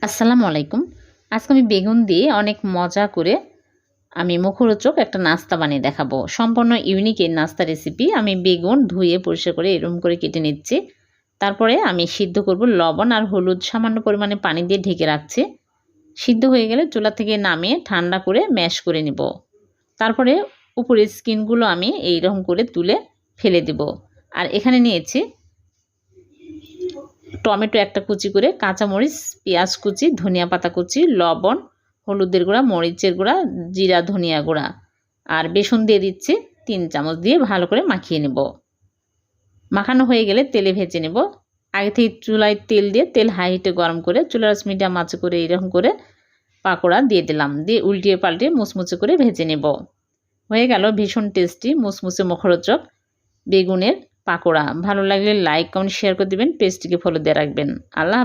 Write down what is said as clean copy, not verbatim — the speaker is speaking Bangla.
আসসালামু আলাইকুম। আজকে আমি বেগুন দিয়ে অনেক মজা করে আমি মুখরোচক একটা নাস্তা বানিয়ে দেখাবো। সম্পূর্ণ ইউনিক এই নাস্তা রেসিপি। আমি বেগুন ধুয়ে পরিষ্কার করে এরকম করে কেটে নিচ্ছি। তারপরে আমি সিদ্ধ করব, লবণ আর হলুদ সামান্য পরিমাণে পানি দিয়ে ঢেকে রাখছি। সিদ্ধ হয়ে গেলে চুলা থেকে নামিয়ে ঠান্ডা করে ম্যাশ করে নিব। তারপরে উপরের স্কিনগুলো আমি এইরকম করে তুলে ফেলে দেব। আর এখানে নিয়েছি টমেটো একটা কুচি করে, কাঁচামরিচ, পেঁয়াজ কুচি, ধনিয়া পাতা কুচি, লবণ, হলুদের গুঁড়া, মরিচের গুঁড়া, জিরা ধনিয়া গুঁড়া আর বেসন দিয়ে দিচ্ছি 3 চামচ, দিয়ে ভালো করে মাখিয়ে নেব। মাখানো হয়ে গেলে তেলে ভেজে নেব। আগে থেকে চুলায় তেল দিয়ে তেল হাই হিটে গরম করে চুলার আঁচ মিডিয়াম আঁচে করে এরকম করে পাকোড়া দিয়ে দিলাম, দিয়ে উল্টিয়ে পাল্টিয়ে মুচমুচে করে ভেজে নেব। হয়ে গেল ভীষণ টেস্টি মুচমুচে মুখরোচক বেগুনের পাকোড়া। ভালো লাগলে লাইক কমেন্ট শেয়ার করে দিবেন, পেজটিকে ফলো দিয়ে রাখবেন। আল্লাহ।